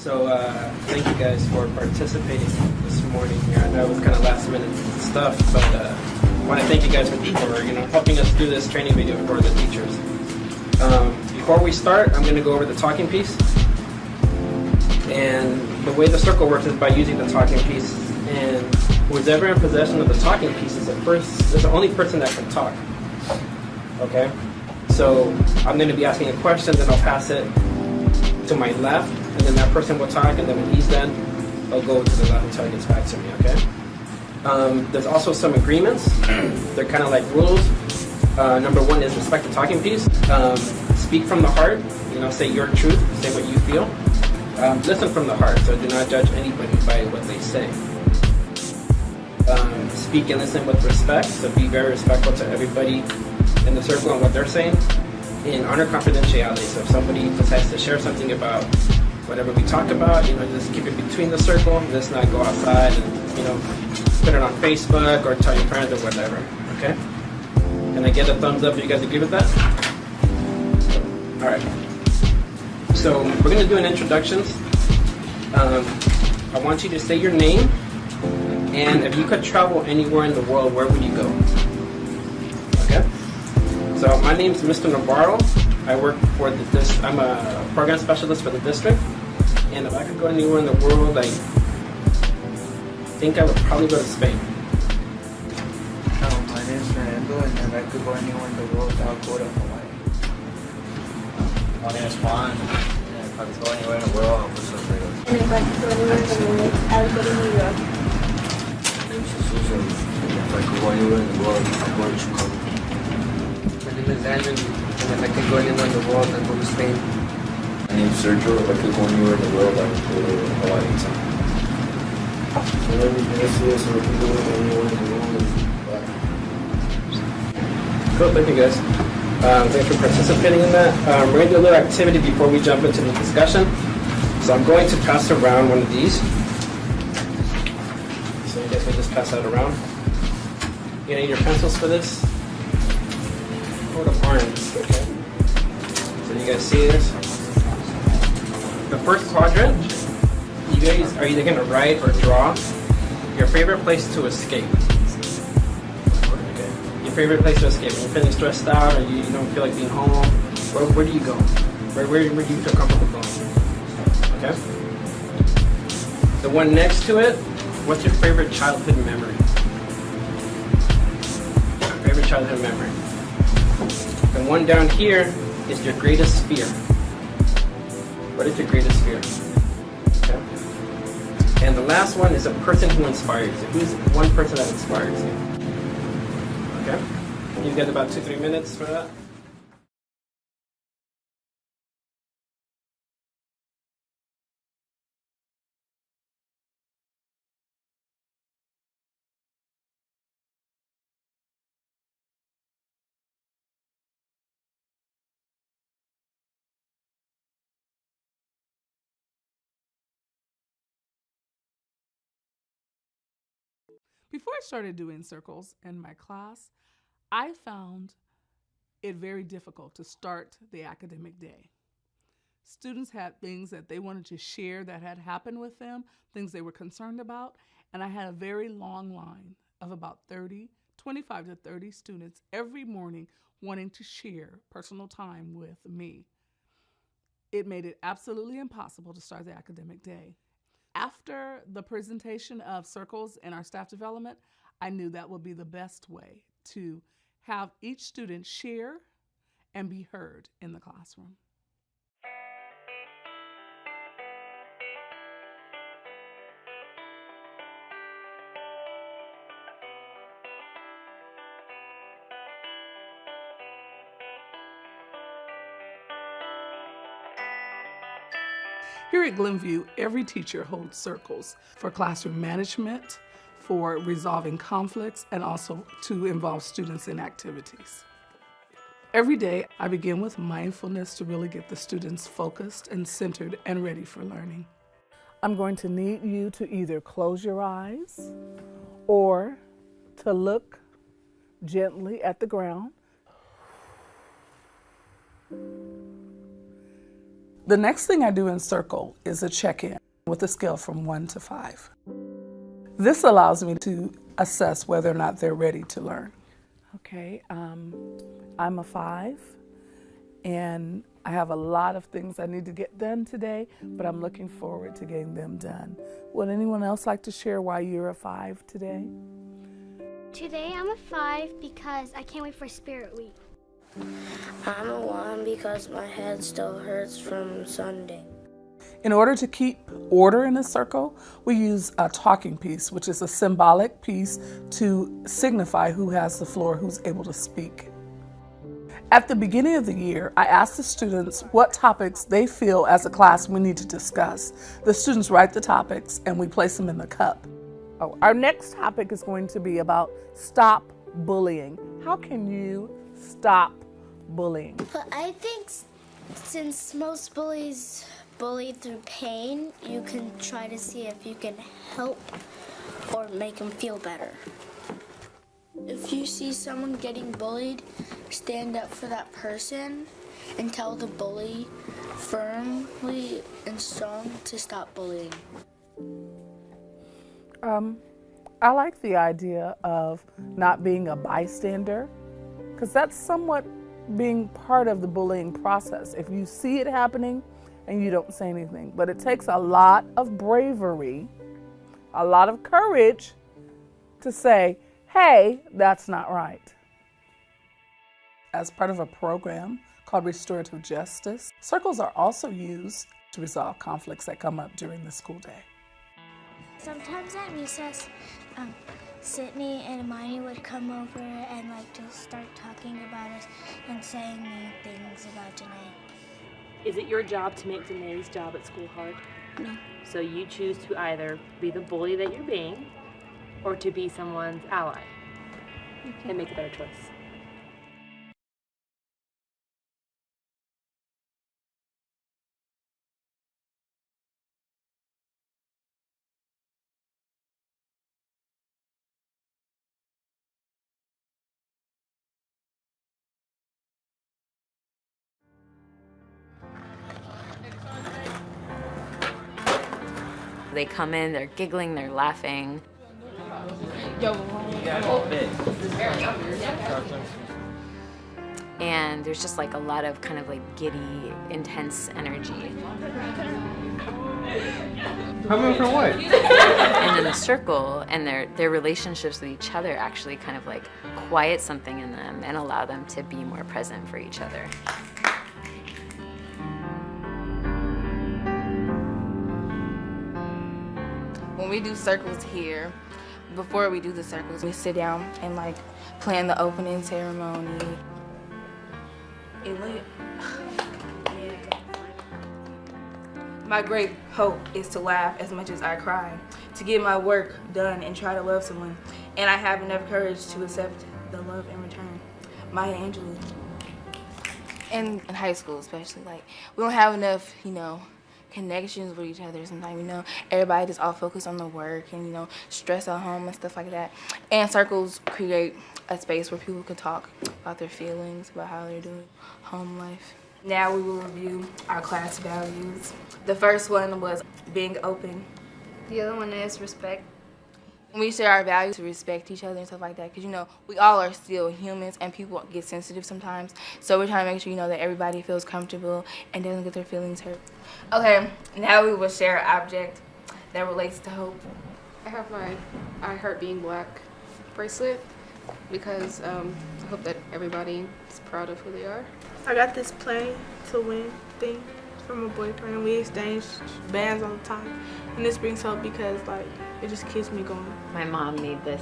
So thank you guys for participating this morning here. I know it was kind of last minute stuff, but I want to thank you guys for helping us do this training video for the teachers. Before we start, I'm going to go over the talking piece. And the way the circle works is by using the talking piece. And who's ever in possession of the talking piece is the only person that can talk. Okay? So I'm going to be asking a question, then I'll pass it to my left, and then that person will talk, and then when he's done, I'll go to the left until he gets back to me, okay? There's also some agreements. They're kind of like rules. Number one is respect the talking piece. Speak from the heart. Say your truth. Say what you feel. Listen from the heart, so do not judge anybody by what they say. Speak and listen with respect, so be very respectful to everybody in the circle and what they're saying. And honor confidentiality, so if somebody decides to share something about whatever we talk about, just keep it between the circle. Let's not go outside and, put it on Facebook or tell your friends or whatever, okay? Can I get a thumbs up if you guys agree with that? All right. So we're going to do an introductions. I want you to say your name, and if you could travel anywhere in the world, where would you go? Okay. So my name is Mr. Navarro. I work for I'm a program specialist for the district, and if I could go anywhere in the world, I think I would probably go to Spain. My name is Fernando, and if I could go anywhere in the world, I'll go to Hawaii. My name is Juan, and if I could go anywhere in the world, I'll go to Los Angeles. And if I could go anywhere in the world, I would go to New York. My name is Jesus, and if I could go anywhere in the world, I'll go to Chicago. My name is Andrew, and if I could go anywhere in the world, I'd go to Spain. My name is Sergio. If I could go anywhere in the world, I would go to Hawaii. My name is Vinicius, and if I could go anywhere in the world, Cool, thank you guys. Thanks for participating in that. We're going to do a little activity before we jump into the discussion. So I'm going to pass around one of these. So you guys can just pass that around. You're going to need your pencils for this. Coat of orange, okay? So you guys see this? The first quadrant, you guys are either going to write or draw your favorite place to escape. Your favorite place to escape. When you're feeling stressed out or you don't feel like being home, where do you go? Where do you feel comfortable going? Okay? The one next to it, what's your favorite childhood memory? Favorite childhood memory. The one down here is your greatest fear. What is your greatest fear? Okay. And the last one is a person who inspires you. Who's one person that inspires you? Okay. You get about 2-3 minutes for that. Before I started doing circles in my class, I found it very difficult to start the academic day. Students had things that they wanted to share that had happened with them, things they were concerned about, and I had a very long line of about 25 to 30 students every morning wanting to share personal time with me. It made it absolutely impossible to start the academic day. After the presentation of circles in our staff development, I knew that would be the best way to have each student share and be heard in the classroom. Here at Glenview, every teacher holds circles for classroom management, for resolving conflicts, and also to involve students in activities. Every day, I begin with mindfulness to really get the students focused and centered and ready for learning. I'm going to need you to either close your eyes or to look gently at the ground. The next thing I do in Circle is a check-in with a scale from 1 to 5. This allows me to assess whether or not they're ready to learn. Okay, I'm a 5, and I have a lot of things I need to get done today, but I'm looking forward to getting them done. Would anyone else like to share why you're a 5 today? Today I'm a 5 because I can't wait for Spirit Week. I'm a 1 because my head still hurts from Sunday. In order to keep order in a circle, we use a talking piece, which is a symbolic piece to signify who has the floor, who's able to speak. At the beginning of the year, I asked the students what topics they feel as a class we need to discuss. The students write the topics and we place them in the cup. Our next topic is going to be about stop bullying. How can you stop bullying? But I think since most bullies bully through pain, you can try to see if you can help or make them feel better. If you see someone getting bullied, stand up for that person and tell the bully firmly and strong to stop bullying. I like the idea of not being a bystander, because that's somewhat being part of the bullying process. If you see it happening and you don't say anything, but it takes a lot of bravery, a lot of courage to say, hey, that's not right. As part of a program called Restorative Justice, circles are also used to resolve conflicts that come up during the school day. Sometimes at recess, Sydney and Imani would come over and just start talking about us and saying mean things about Janae. Is it your job to make Janae's job at school hard? No. So you choose to either be the bully that you're being or to be someone's ally and make a better choice. They come in, they're giggling, they're laughing. And there's just a lot of kind of giddy, intense energy. Coming from what? And then the circle and their relationships with each other actually kind of quiet something in them and allow them to be more present for each other. When we do circles here, before we do the circles, we sit down and plan the opening ceremony. My great hope is to laugh as much as I cry, to get my work done and try to love someone. And I have enough courage to accept the love in return. Maya Angelou. In high school especially, we don't have enough, connections with each other sometimes, everybody just all focused on the work and, stress at home and stuff like that. And circles create a space where people can talk about their feelings, about how they're doing home life. Now we will review our class values. The first one was being open. The other one is respect. We share our values to respect each other and stuff like that, because we all are still humans and people get sensitive sometimes. So we're trying to make sure that everybody feels comfortable and doesn't get their feelings hurt. Okay, now we will share an object that relates to hope. I have my I Heart Being Black bracelet because I hope that everybody is proud of who they are. I got this play to win thing from a boyfriend. We exchange bands all the time, and this brings hope because it just keeps me going. My mom made this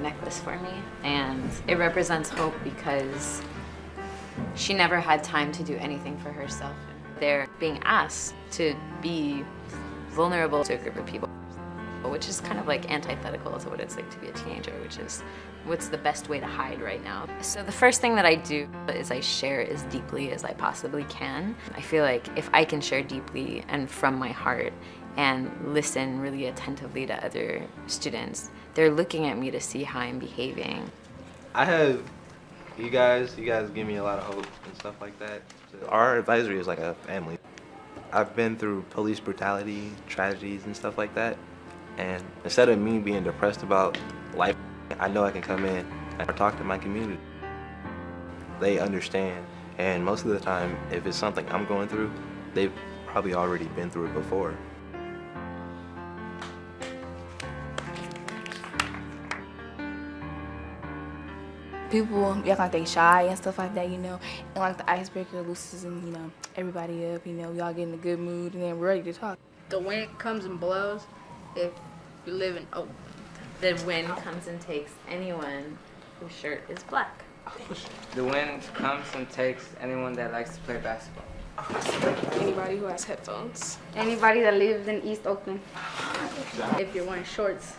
necklace for me, and it represents hope because she never had time to do anything for herself. They're being asked to be vulnerable to a group of people, which is kind of antithetical to what it's like to be a teenager, which is what's the best way to hide right now. So the first thing that I do is I share as deeply as I possibly can. I feel like if I can share deeply and from my heart and listen really attentively to other students, they're looking at me to see how I'm behaving. I have you guys give me a lot of hope and stuff like that. Our advisory is like a family. I've been through police brutality, tragedies, and stuff like that. And instead of me being depressed about life, I know I can come in and talk to my community. They understand, and most of the time, if it's something I'm going through, they've probably already been through it before. People act like they shy and stuff like that, you know, and like the icebreaker loosens and, you know, everybody up, you know, we all get in a good mood and then we're ready to talk. The wind comes and blows if you live in Oakland. The wind comes and takes anyone whose shirt is black. The wind comes and takes anyone that likes to play basketball. Anybody who has headphones. Anybody that lives in East Oakland. If you're wearing shorts.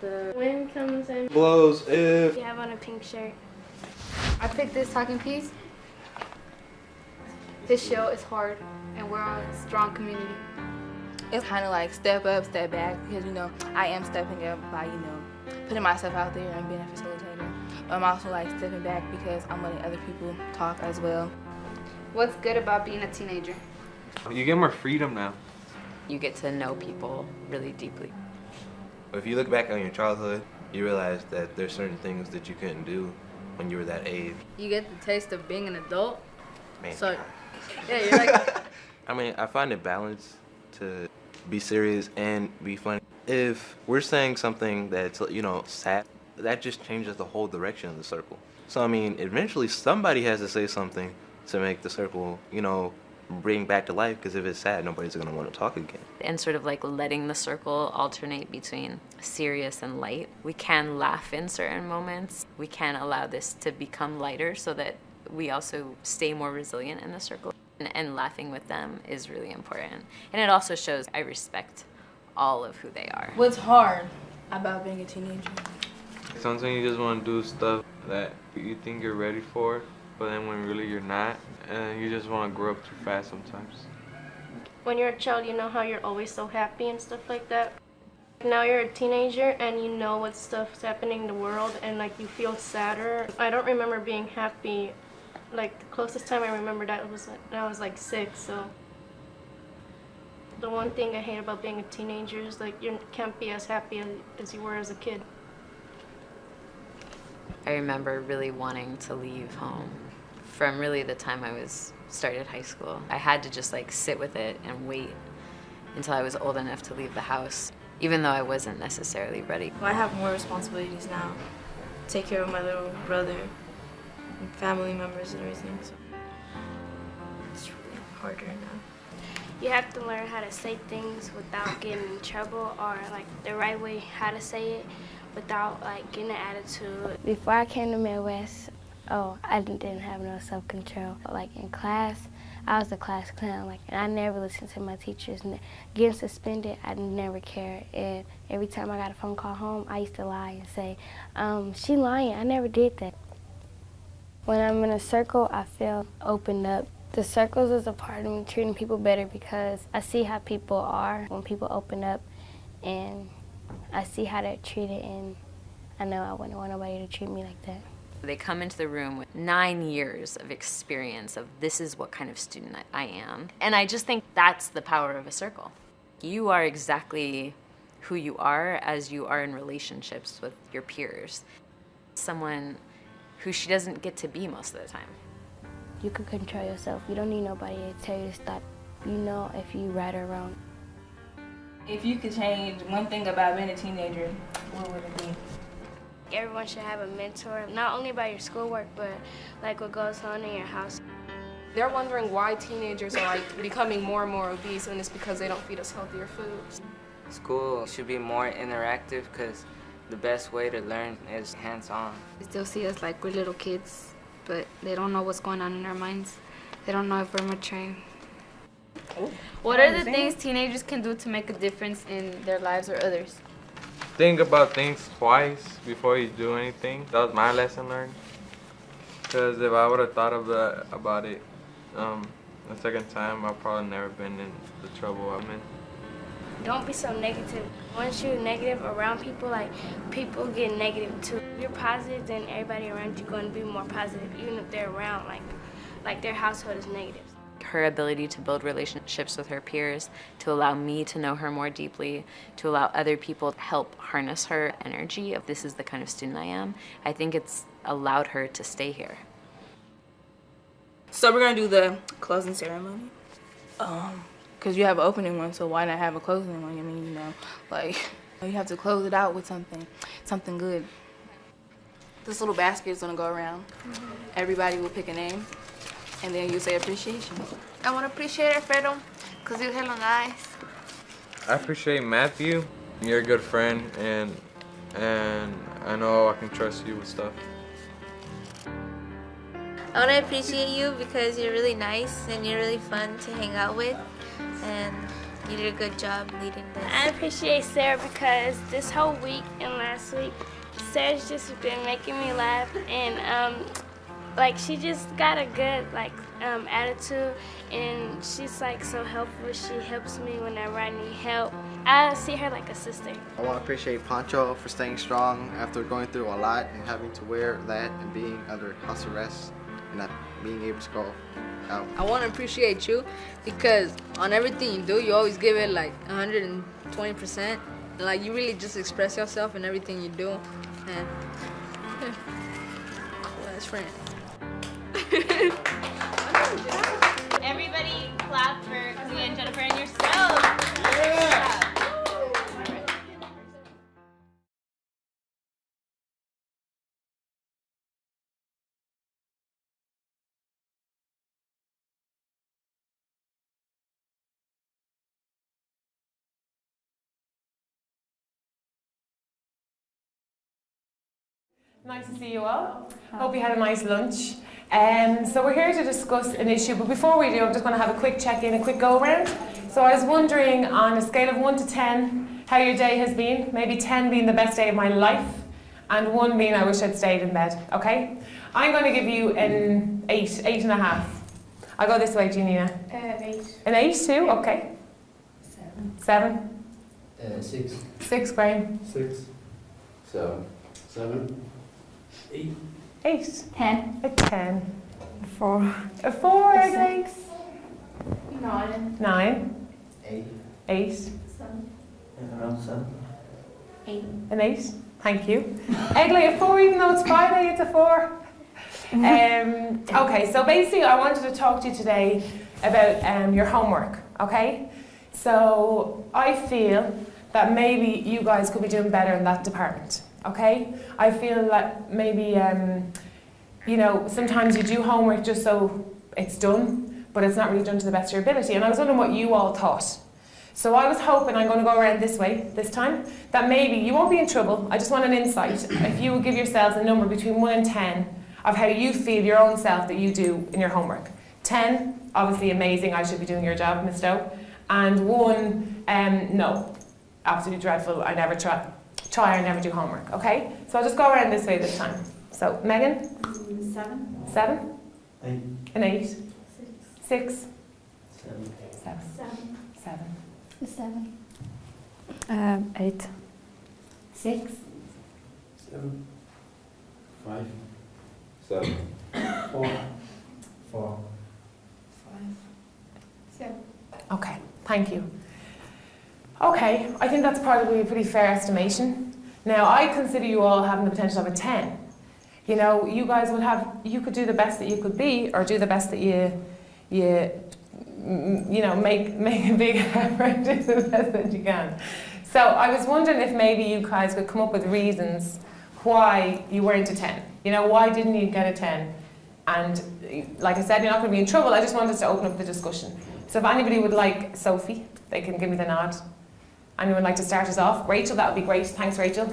The wind comes and blows if you have on a pink shirt. I picked this talking piece. This show is hard, and we're a strong community. It's kind of like step up, step back, because, you know, I am stepping up by, you know, putting myself out there and being a facilitator. I'm also like stepping back because I'm letting other people talk as well. What's good about being a teenager? You get more freedom now. You get to know people really deeply. If you look back on your childhood, you realize that there's certain things that you couldn't do when you were that age. You get the taste of being an adult. Man. So, yeah, you're like... I mean, I find it balanced to be serious and be funny. If we're saying something that's, you know, sad, that just changes the whole direction of the circle. So, I mean, eventually somebody has to say something to make the circle, you know, bring back to life, because if it's sad, nobody's going to want to talk again. And sort of like letting the circle alternate between serious and light. We can laugh in certain moments. We can allow this to become lighter so that we also stay more resilient in the circle. And laughing with them is really important. And it also shows I respect all of who they are. What's hard about being a teenager? Sometimes you just want to do stuff that you think you're ready for, but then when really you're not, and you just want to grow up too fast sometimes. When you're a child, you know how you're always so happy and stuff like that. Now you're a teenager and you know what stuff's happening in the world and like you feel sadder. I don't remember being happy. Like the closest time I remember that was when I was like 6, so. The one thing I hate about being a teenager is like you can't be as happy as you were as a kid. I remember really wanting to leave home from really the time I started high school. I had to just like sit with it and wait until I was old enough to leave the house, even though I wasn't necessarily ready. Well, I have more responsibilities now. Take care of my little brother and family members and everything, so it's really harder now. You have to learn how to say things without getting in trouble, or like the right way how to say it without like getting an attitude. Before I came to Midwest, I didn't have no self-control. Like in class, I was the class clown, like, and I never listened to my teachers. Getting suspended, I never cared. And every time I got a phone call home, I used to lie and say, she lying, I never did that. When I'm in a circle, I feel opened up. The circles is a part of me treating people better because I see how people are when people open up, and I see how they're treated, and I know I wouldn't want nobody to treat me like that. They come into the room with 9 years of experience of this is what kind of student I am. And I just think that's the power of a circle. You are exactly who you are as you are in relationships with your peers. Someone who she doesn't get to be most of the time. You can control yourself. You don't need nobody to tell you to stop. You know if you right or wrong. If you could change one thing about being a teenager, what would it be? Everyone should have a mentor, not only about your schoolwork, but like what goes on in your house. They're wondering why teenagers are like becoming more and more obese, and it's because they don't feed us healthier foods. School should be more interactive because the best way to learn is hands-on. They still see us like we're little kids, but they don't know what's going on in our minds. They don't know if we're maturing. What are the things teenagers can do to make a difference in their lives or others? Think about things twice before you do anything. That was my lesson learned. Because if I would have thought about it the second time, I've probably never been in the trouble I'm in. Don't be so negative. Once you're negative around people, like people get negative too. If you're positive, then everybody around you going to be more positive, even if they're around like their household is negative. her ability to build relationships with her peers, to allow me to know her more deeply, to allow other people to help harness her energy of this is the kind of student I am, I think it's allowed her to stay here. So we're gonna do the closing ceremony. Cause you have an opening one, so why not have a closing one? I mean, you know, like you have to close it out with something good. This little basket is gonna go around. Everybody will pick a name, and then you say appreciation. I want to appreciate Alfredo because he's hella nice. I appreciate Matthew. You're a good friend, and I know I can trust you with stuff. I want to appreciate you because you're really nice and you're really fun to hang out with, and you did a good job leading this. I appreciate Sarah because this whole week and last week, Sarah's just been making me laugh, and like she just got a good attitude, and she's like so helpful. She helps me whenever I need help. I see her like a sister. I want to appreciate Pancho for staying strong after going through a lot and having to wear that and being under house arrest and not being able to go out. I want to appreciate you because on everything you do, you always give it like 120%. Like you really just express yourself in everything you do. And best friend. Everybody clap for Kazuya and Jennifer and yourselves. Yeah. Nice to see you all. Hope you had a nice lunch. So we're here to discuss an issue, but before we do, I'm just going to have a quick check-in, a quick go-around. So I was wondering, on a scale of 1 to 10, how your day has been. Maybe 10 being the best day of my life, and 1 being I wish I'd stayed in bed, okay? I'm going to give you an 8, 8.5. I'll go this way, Janina. 8. An 8 too? Okay. 7. 6. 6, Graham. 6. 7. 7. 8. 8. 10. A 10. 4. A 4, Eglegs. 9. 9. 8. 8. 7. Around 7. 8. An 8. Thank you. Eggley, a 4, even though it's Friday, it's a 4. Okay, so basically I wanted to talk to you today about your homework, okay? So I feel that maybe you guys could be doing better in that department, okay? I feel that maybe, you know, sometimes you do homework just so it's done, but it's not really done to the best of your ability. And I was wondering what you all thought. So I was hoping, I'm going to go around this way this time, that maybe you won't be in trouble. I just want an insight. If you would give yourselves a number between 1 and 10 of how you feel your own self that you do in your homework. 10, obviously amazing, I should be doing your job, Miss Doe. And 1, no, absolutely dreadful, I never try, I never do homework, okay? So I'll just go around this way this time. So, Megan? 7. 8. 7? An 8? 6. 6? 7. 7. 7. 7. 8. 6. 7. 5. 7. 4. 4. 5. 7. Okay, thank you. Okay, I think that's probably a pretty fair estimation. Now, I consider you all having the potential of a 10. You know, you guys would have, you could do the best that you could be, or do the best that you know, make a big effort, do the best that you can. So I was wondering if maybe you guys could come up with reasons why you weren't a 10. You know, why didn't you get a 10? And like I said, you're not going to be in trouble. I just wanted to open up the discussion. So if anybody would like Sophie, they can give me the nod. Anyone like to start us off? Rachel, that would be great. Thanks, Rachel.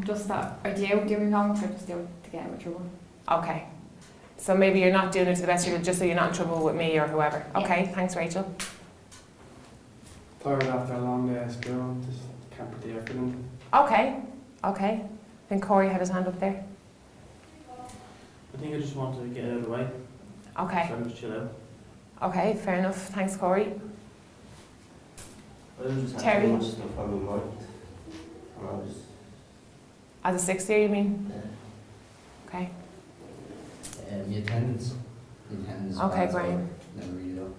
Just that I do doing homework, I just do it to get out of trouble. Okay. So maybe you're not doing it to the best of your, just so you're not in trouble with me or whoever. Okay, thanks, Rachel. Tired after a long day at school, just can't put the effort in. Okay, okay. I think Corey had his hand up there. I think I just wanted to get it out of the way. Okay. So I'm just chill out. Okay, fair enough. Thanks, Corey. I just have Terry? too much stuff on my mind. And I was, As a sixth year, you mean? yeah. Okay. The attendance. The attendance. Okay, was bad, Graham. so Never read it up.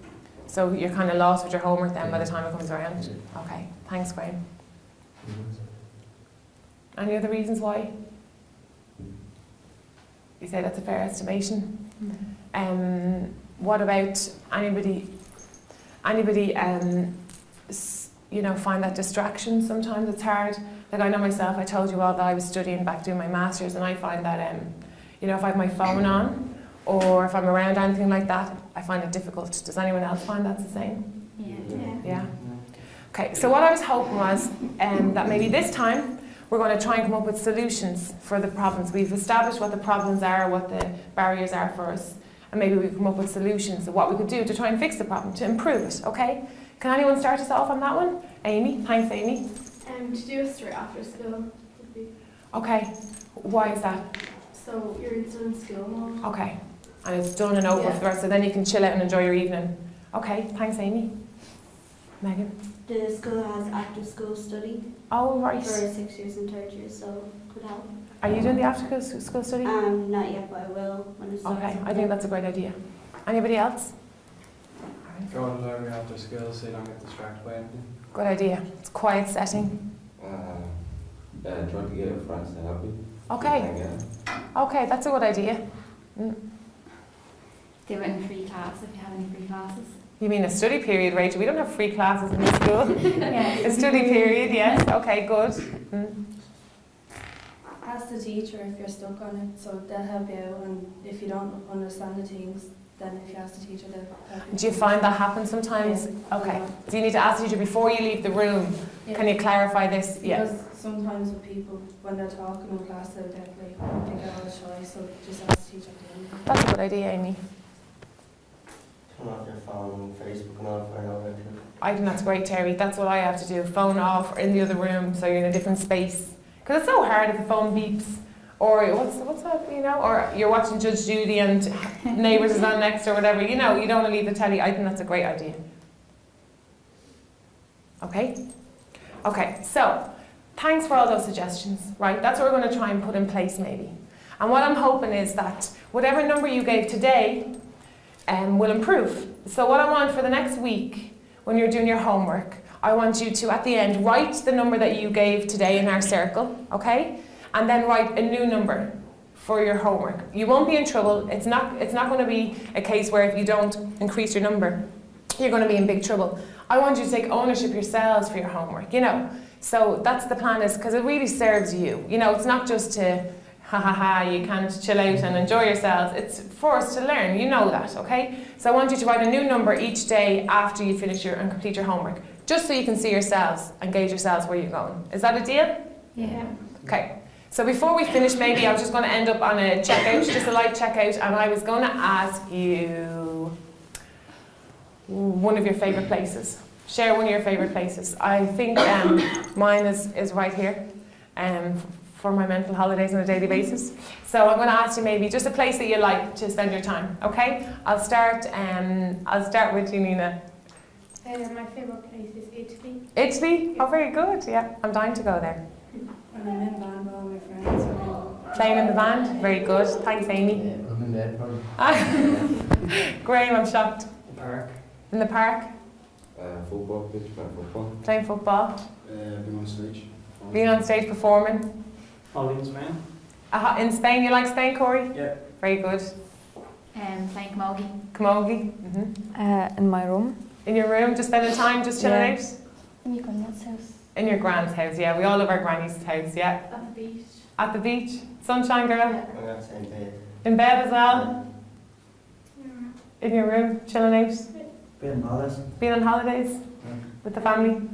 So you're kind of lost with your homework then by the time it comes around? Okay, thanks, Graham. Any other reasons why? You say that's a fair estimation? What about anybody find that distraction sometimes it's hard? Like I know myself, I told you all that I was studying back doing my master's, and I find that if I have my phone on or if I'm around anything like that, I find it difficult. Does anyone else find that's the same? Yeah. Okay, so what I was hoping was that maybe this time we're going to try and come up with solutions for the problems. We've established what the problems are, what the barriers are for us, and maybe we come up with solutions of what we could do to try and fix the problem, to improve it, okay? Can anyone start us off on that one? Amy, thanks Amy. To do it straight after school would be. Okay, why is that? So you're still in school now. Okay, and it's done and over for the rest, so then you can chill out and enjoy your evening. Okay, thanks Amy. Megan? The school has after school study. Oh, right. For 6 years and 3rd year, so could help. Are you doing the after school study? Not yet, but I will when it starts. Okay, I think that's a great idea. Anybody else? Go to the library after school so you don't get distracted by anything. Good idea. It's a quiet setting. Try to get friends to help you. Okay. Okay, that's a good idea. Do it in free class if you have any free classes. You mean a study period, Rachel? We don't have free classes in the school. Yeah. A study period, yes. Okay, good. Ask the teacher if you're stuck on it, so they'll help you out, and if you don't understand the things, then if you ask the teacher, they'll help you. Do you find that happens sometimes? Yeah. Okay. Do you need to ask the teacher before you leave the room? Yeah. Can you clarify this? Because sometimes with people, when they're talking in class, they get all shy, so just ask the teacher at the end. That's a good idea, Amy. Turn off your phone, Facebook and all for an hour or two. I think that's great, Terry. That's what I have to do. Phone off or in the other room so you're in a different space. Because it's so hard if the phone beeps. Or what's that, or you're watching Judge Judy and Neighbours is on next or whatever. You don't want to leave the telly. I think that's a great idea. Okay? Okay, so thanks for all those suggestions, right? That's what we're going to try and put in place maybe. And what I'm hoping is that whatever number you gave today will improve. So what I want for the next week, when you're doing your homework, I want you to, at the end, write the number that you gave today in our circle, okay? And then write a new number for your homework. You won't be in trouble. It's not going to be a case where if you don't increase your number, you're going to be in big trouble. I want you to take ownership yourselves for your homework, So that's the plan, is because it really serves you. It's not just to, you can't chill out and enjoy yourselves. It's for us to learn, you know that, okay? So I want you to write a new number each day after you finish and complete your homework, just so you can see yourselves and gauge yourselves where you're going. Is that a deal? Yeah. Okay. So before we finish, maybe I was just going to end up on a checkout, just a light checkout, and I was going to ask you one of your favourite places. Share one of your favourite places. I think mine is right here for my mental holidays on a daily basis. So I'm going to ask you maybe just a place that you like to spend your time, okay? I'll start with you, Nina. My favourite place is Italy. Italy? Oh, very good, yeah. I'm dying to go there. When I'm in band with all my friends. Playing in the band? Very good. Thanks, Amy. Yeah, I'm in bed probably. Graham, I'm shocked. The park. In the park? Football pitch, playing football. Playing football? Being on stage. Being on stage performing? Holiday in Spain. In Spain, you like Spain, Corey? Yeah. Very good. Playing camogie. Camogie? In my room. In your room, just spending time, just chilling out? In your grandma's house. In your grand's house, yeah. We all love our granny's house, yeah. At the beach. At the beach? Sunshine, girl? I'm going to say in bed. In bed as well? In your room, chilling out? Being on holidays. Being on holidays? With the family?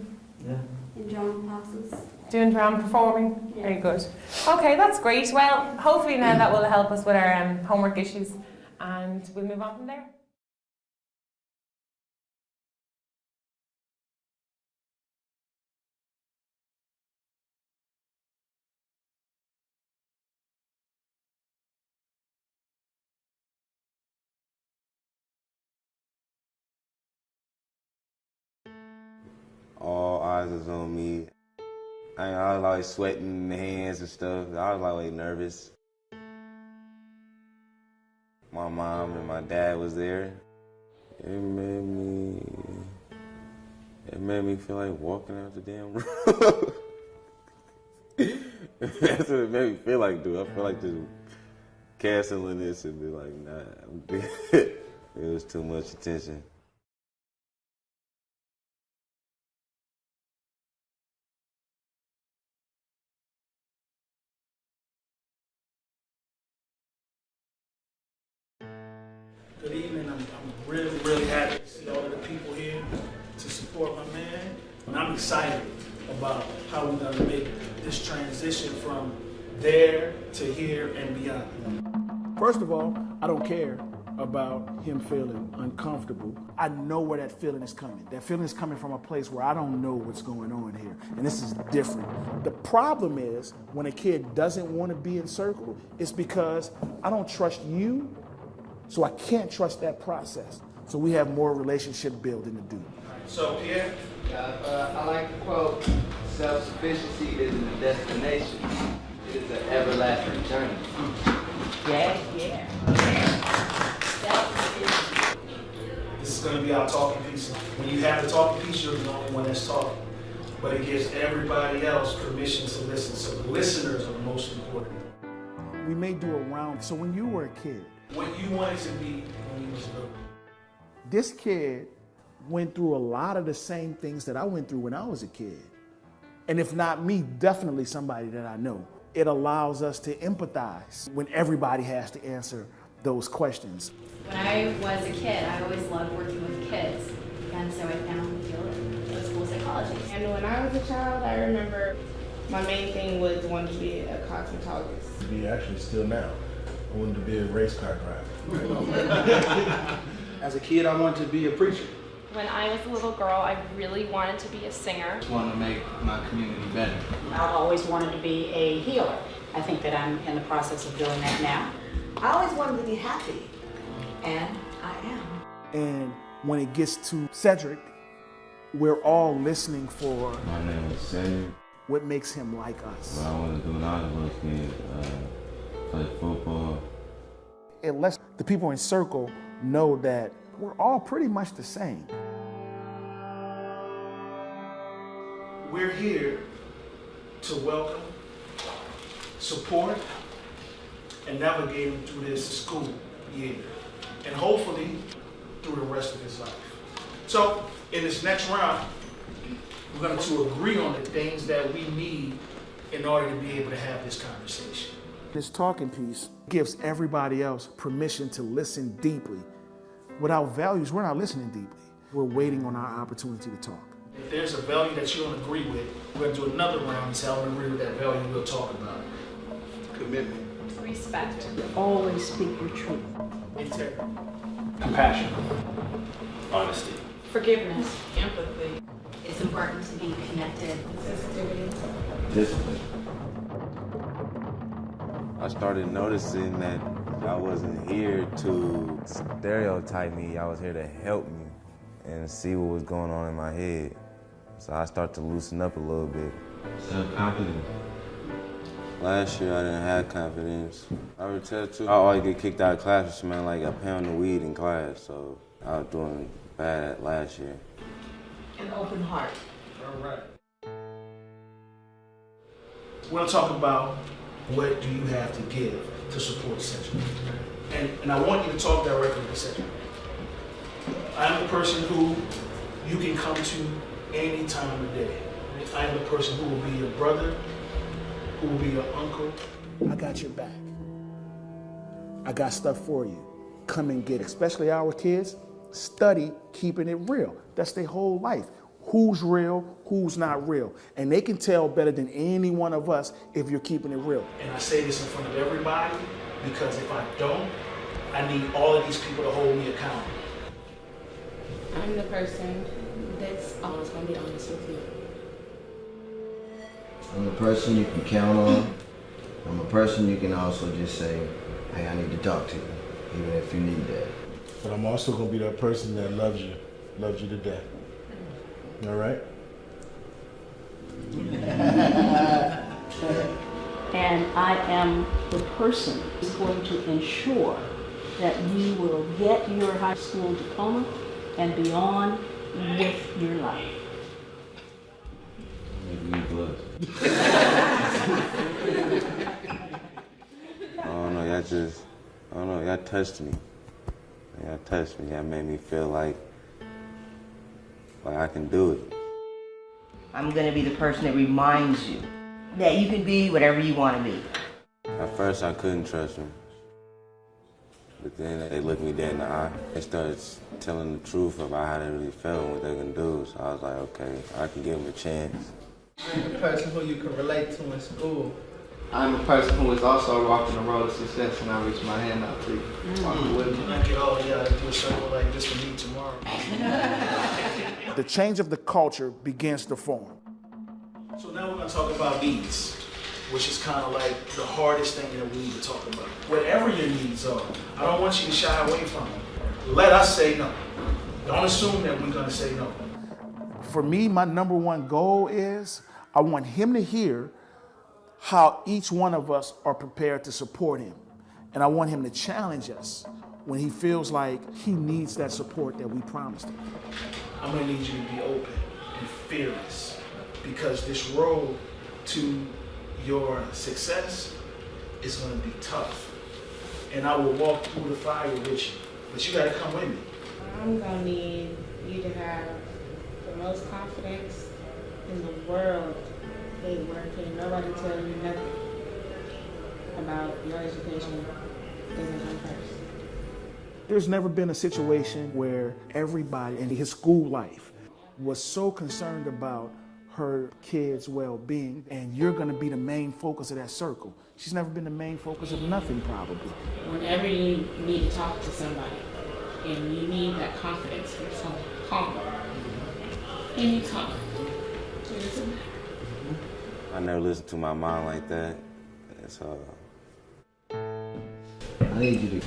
Yeah. In drawing classes. Doing drama, performing? Yeah. Very good. Okay, that's great. Well, hopefully now that will help us with our homework issues, and we'll move on from there. All eyes is on me. I was always sweating the hands and stuff. I was always nervous. My mom and my dad was there. It made me feel like walking out the damn room. That's what it made me feel like, dude. I feel like just canceling this and be like, nah. It was too much attention. Good evening. I'm really, really happy to see all of the people here to support my man. And I'm excited about how we're going to make this transition from there to here and beyond. First of all, I don't care about him feeling uncomfortable. I know where that feeling is coming. That feeling is coming from a place where I don't know what's going on here. And this is different. The problem is when a kid doesn't want to be in circle, it's because I don't trust you. So I can't trust that process. So we have more relationship building to do. So Pierre? I like the quote, self-sufficiency isn't a destination, it is an everlasting journey. Yeah. This is going to be our talking piece. When you have the talking piece, you're the only one that's talking. But it gives everybody else permission to listen. So the listeners are the most important. We may do a round. So when you were a kid, what you wanted to be when you was little. This kid went through a lot of the same things that I went through when I was a kid. And if not me, definitely somebody that I know. It allows us to empathize when everybody has to answer those questions. When I was a kid, I always loved working with kids. And so I found the field of school psychology. And when I was a child, I remember my main thing was wanting to be a cosmetologist. Be actually still now. I wanted to be a race car driver. As a kid, I wanted to be a preacher. When I was a little girl, I really wanted to be a singer. I wanted to make my community better. I always wanted to be a healer. I think that I'm in the process of doing that now. I always wanted to be happy, and I am. And when it gets to Cedric, we're all listening for My name is Cedric. What makes him like us. What I want to do when I was a little kid, play football. It lets the people in circle know that we're all pretty much the same. We're here to welcome, support, and navigate him through this school year, and hopefully through the rest of his life. So in this next round, we're going to agree on the things that we need in order to be able to have this conversation. This talking piece gives everybody else permission to listen deeply. Without values, we're not listening deeply. We're waiting on our opportunity to talk. If there's a value that you don't agree with, we're going to do another round and say, I don't agree with that value, we'll talk about it. Commitment. Respect. Always speak your truth. Integrity. Compassion. Honesty. Forgiveness. Empathy. It's important to be connected. Sensitivity. Discipline. I started noticing that I wasn't here to stereotype me. I was here to help me and see what was going on in my head. So I started to loosen up a little bit. Self-confidence. Last year I didn't have confidence. I would tell too, I always get kicked out of class for smelling like a pound of weed in class. So I was doing bad last year. An open heart. All right. We're going to talk about what do you have to give to support Cedric. And I want you to talk directly to Cedric. I'm the person who you can come to any time of the day. I am the person who will be your brother, who will be your uncle. I got your back. I got stuff for you. Come and get it. Especially our kids, study keeping it real. That's their whole life. Who's real, who's not real. And they can tell better than any one of us if you're keeping it real. And I say this in front of everybody because if I don't, I need all of these people to hold me accountable. I'm the person that's always going to be honest with you. I'm a person you can count on. I'm a person you can also just say, hey, I need to talk to you, even if you need that. But I'm also going to be that person that loves you to death. All right? And I am the person who's going to ensure that you will get your high school diploma and beyond with your life. Make me blush. I don't know, y'all touched me. Y'all touched me. Y'all made me feel like I can do it. I'm gonna be the person that reminds you that you can be whatever you want to be. At first, I couldn't trust them. But then they looked me dead in the eye. They started telling the truth about how they really felt and what they're gonna do. So I was like, okay, I can give them a chance. The person who you can relate to in school. I'm a person who is also walking the road of success, and I reach my hand out to you. Walk with me. Like, oh yeah, do a circle like this for me tomorrow. The change of the culture begins to form. So now we're going to talk about needs, which is kind of like the hardest thing that we need to talk about. Whatever your needs are, I don't want you to shy away from them. Let us say no. Don't assume that we're going to say no. For me, my number one goal is I want him to hear how each one of us are prepared to support him. And I want him to challenge us when he feels like he needs that support that we promised him. I'm going to need you to be open and fearless, because this road to your success is going to be tough. And I will walk through the fire with you, but you got to come with me. I'm going to need you to have the most confidence in the world in working. Nobody tell you nothing about your education doesn't come first. There's never been a situation where everybody in his school life was so concerned about her kids' well-being, and you're going to be the main focus of that circle. She's never been the main focus of nothing, probably. Whenever you need to talk to somebody and you need that confidence from someone, call them. And you talk. It doesn't matter. I never listened to my mom like that. So I need you to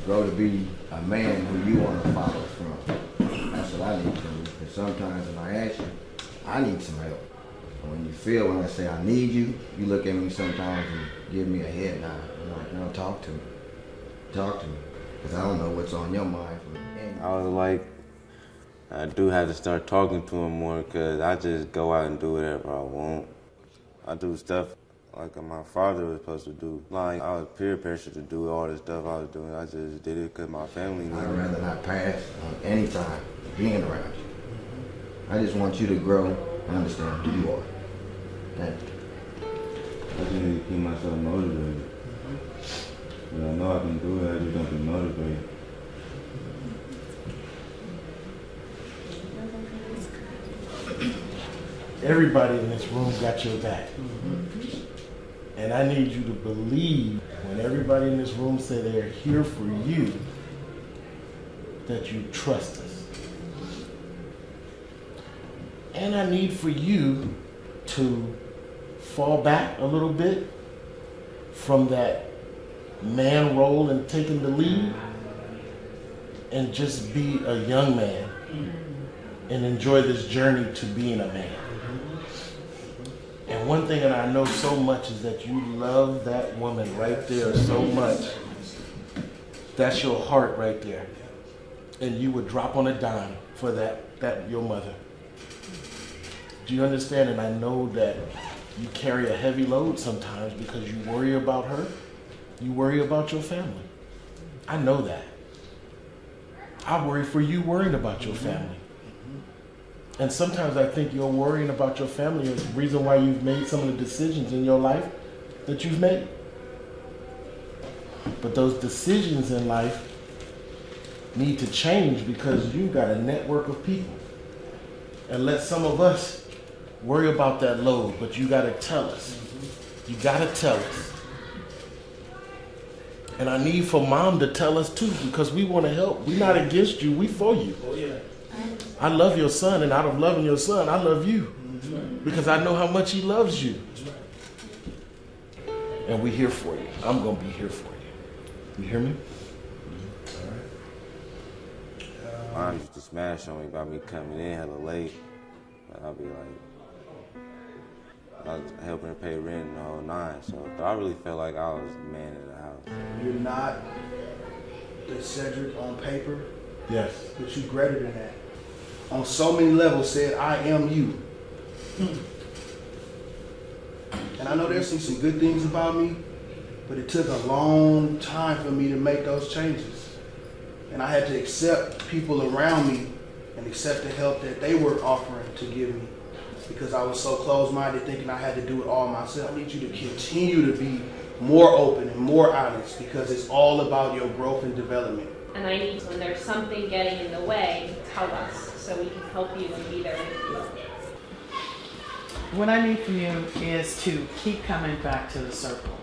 grow to be a man who you want to follow from. That's what I need to do. Because sometimes when I ask you, I need some help. When you feel, when I say I need you, you look at me sometimes and give me a head nod. I'm like, no, talk to me. Talk to me. Because I don't know what's on your mind. I was like, I do have to start talking to him more, because I just go out and do whatever I want. I do stuff like my father was supposed to do. Like, I was peer pressured to do all this stuff I was doing. I just did it because my family needed I'd rather not pass on any time being around you. I just want you to grow and understand who you are. Thank you. I just need to keep myself motivated. But I know I can do it, I just don't be motivated. Everybody in this room got your back. And I need you to believe when everybody in this room say they're here for you, that you trust us. And I need for you to fall back a little bit from that man role and taking the lead and just be a young man and enjoy this journey to being a man. And one thing that I know so much is that you love that woman right there so much. That's your heart right there. And you would drop on a dime for that your mother. Do you understand? And I know that you carry a heavy load sometimes because you worry about her. You worry about your family. I know that. I worry for you worrying about your family. And sometimes I think you're worrying about your family is the reason why you've made some of the decisions in your life that you've made. But those decisions in life need to change because you've got a network of people. And let some of us worry about that load, but you gotta tell us. You gotta tell us. And I need for mom to tell us too, because we want to help. We're not against you, we for you. Oh yeah. I love your son, and out of loving your son, I love you. Because I know how much he loves you. And we're here for you. I'm going to be here for you. You hear me? Mom used to smash on me about me coming in hella late. But I'll be like, I was helping her pay rent and the whole nine. So I really felt like I was the man in the house. You're not the Cedric on paper Yes. But you greater than that. On so many levels said, I am you. And I know there's some good things about me, but it took a long time for me to make those changes. And I had to accept people around me and accept the help that they were offering to give me, because I was so closed-minded thinking I had to do it all myself. I need you to continue to be more open and more honest, because it's all about your growth and development. And I need, when there's something getting in the way, tell us so we can help you and be there with you. What I need from you is to keep coming back to the circle.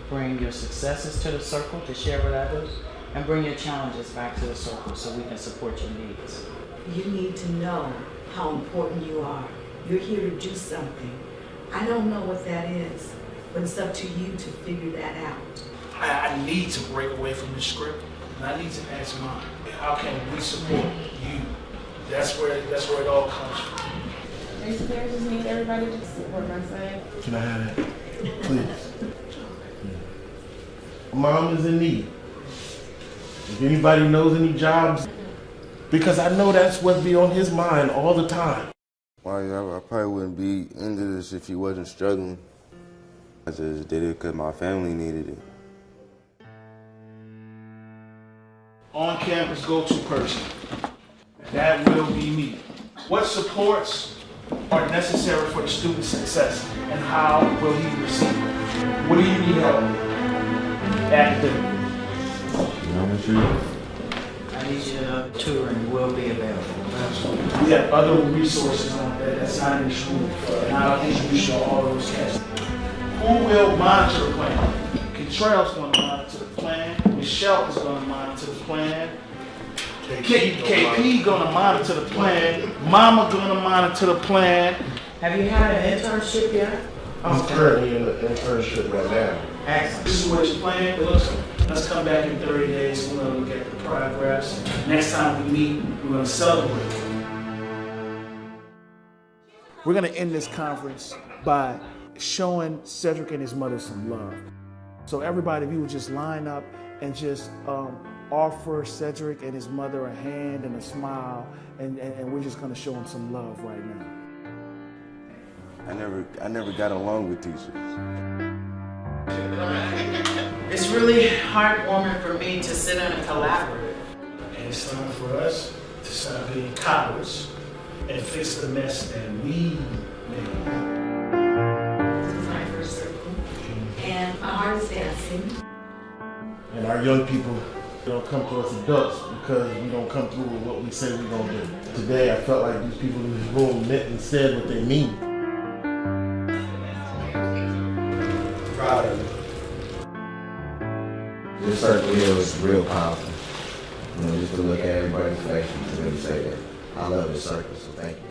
Bring your successes to the circle to share with others, and bring your challenges back to the circle so we can support your needs. You need to know how important you are. You're here to do something. I don't know what that is, but it's up to you to figure that out. I need to break away from the script, and I need to ask Mom, how can we support you? That's where it all comes from. Basically, I just need everybody to support my side. Can I have that? Please. Mom is in need. If anybody knows any jobs, because I know that's what be on his mind all the time. Well, I probably wouldn't be into this if he wasn't struggling. I just did it because my family needed it. On campus go-to person. That will be me. What supports are necessary for the student's success, and how will he receive it? What do you need help with? Academically. I need you to tutoring will be available. We have other resources on there that's not in the school, and I'll introduce you to all those cats. Who will monitor the plan? Contrell's going to monitor the plan. Michelle is going to monitor the plan. KP going to monitor the plan. Mama going to monitor the plan. Have you had an internship yet? I'm currently in the internship right now. Excellent. This is what your plan looks like. Let's come back in 30 days. We're going to look at the progress. Next time we meet, we're going to celebrate. We're going to end this conference by showing Cedric and his mother some love. So everybody, if you would just line up and just offer Cedric and his mother a hand and a smile, and we're just going to show him some love right now. I never got along with teachers. It's really heartwarming for me to sit in a collaborative. And it's time for us to stop being cowards and fix the mess that we made. This is my first circle, and my heart is dancing. And our young people don't come to us adults because we don't come through with what we say we're going to do. Today, I felt like these people in this room meant and said what they mean. Proud of you. This circle here was real powerful. You know, just to look at everybody's face and really say that I love this circle, so thank you.